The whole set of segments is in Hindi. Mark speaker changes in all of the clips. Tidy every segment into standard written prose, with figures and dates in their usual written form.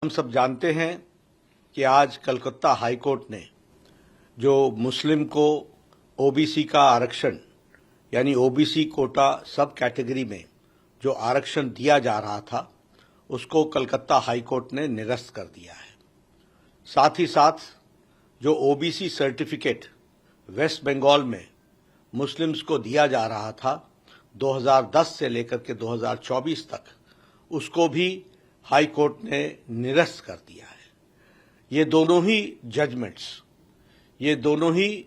Speaker 1: हम सब जानते हैं कि आज कलकत्ता हाई कोर्ट ने जो मुस्लिम को ओबीसी का आरक्षण यानी ओबीसी कोटा सब कैटेगरी में जो आरक्षण दिया जा रहा था उसको कलकत्ता हाई कोर्ट ने निरस्त कर दिया है। साथ ही साथ जो ओबीसी सर्टिफिकेट वेस्ट बंगाल में मुस्लिम्स को दिया जा रहा था 2010 से लेकर के 2024 तक, उसको भी हाई कोर्ट ने निरस्त कर दिया है। ये दोनों ही जजमेंट्स, ये दोनों ही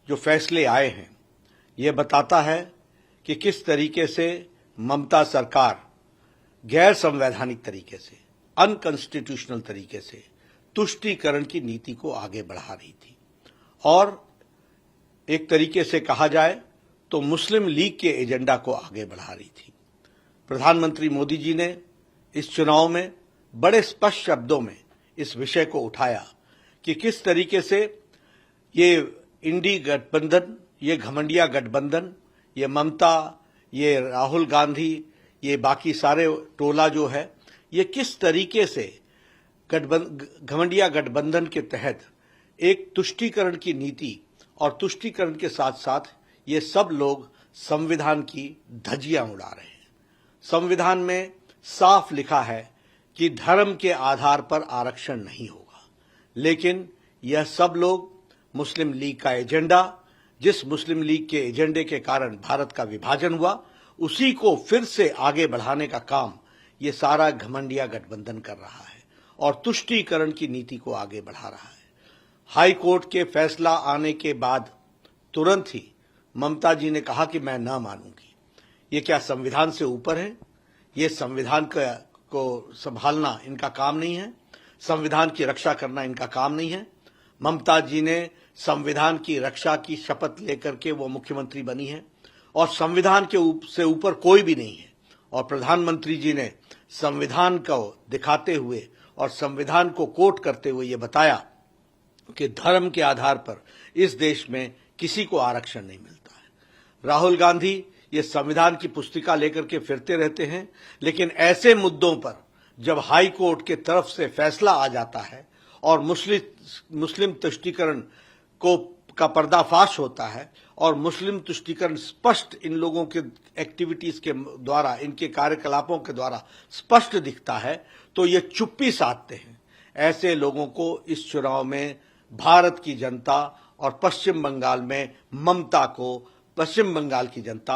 Speaker 1: जो फैसले आए हैं, ये बताता है कि किस तरीके से ममता सरकार गैर संवैधानिक तरीके से, अनकॉन्स्टिट्यूशनल तरीके से तुष्टीकरण की नीति को आगे बढ़ा रही थी और एक तरीके से कहा जाए तो मुस्लिम लीग के एजेंडा को आगे बढ़ा रही थी। प्रधानमंत्री मोदी जी ने इस चुनाव में बड़े स्पष्ट शब्दों में इस विषय को उठाया कि किस तरीके से ये इंडी गठबंधन, ये घमंडिया गठबंधन, ये ममता, ये राहुल गांधी, ये बाकी सारे टोला जो है, ये किस तरीके से घमंडिया गठबंधन के तहत एक तुष्टीकरण की नीति और तुष्टीकरण के साथ साथ ये सब लोग संविधान की धज्जियां उड़ा रहे हैं। संविधान में साफ लिखा है कि धर्म के आधार पर आरक्षण नहीं होगा, लेकिन यह सब लोग मुस्लिम लीग का एजेंडा, जिस मुस्लिम लीग के एजेंडे के कारण भारत का विभाजन हुआ, उसी को फिर से आगे बढ़ाने का काम ये सारा घमंडिया गठबंधन कर रहा है और तुष्टीकरण की नीति को आगे बढ़ा रहा है। हाई कोर्ट के फैसला आने के बाद तुरंत ही ममता जी ने कहा कि मैं न मानूंगी। ये क्या संविधान से ऊपर है? ये संविधान को संभालना इनका काम नहीं है, संविधान की रक्षा करना इनका काम नहीं है। ममता जी ने संविधान की रक्षा की शपथ लेकर के वो मुख्यमंत्री बनी है और संविधान के से ऊपर कोई भी नहीं है। और प्रधानमंत्री जी ने संविधान को दिखाते हुए और संविधान को कोट करते हुए ये बताया कि धर्म के आधार पर इस देश में किसी को आरक्षण नहीं मिलता है। राहुल गांधी ये संविधान की पुस्तिका लेकर के फिरते रहते हैं, लेकिन ऐसे मुद्दों पर जब हाई कोर्ट के तरफ से फैसला आ जाता है और मुस्लिम तुष्टीकरण का पर्दाफाश होता है और मुस्लिम तुष्टीकरण स्पष्ट इन लोगों के एक्टिविटीज के द्वारा, इनके कार्यकलापों के द्वारा स्पष्ट दिखता है, तो ये चुप्पी साधते हैं। ऐसे लोगों को इस चुनाव में भारत की जनता और पश्चिम बंगाल में ममता को पश्चिम बंगाल की जनता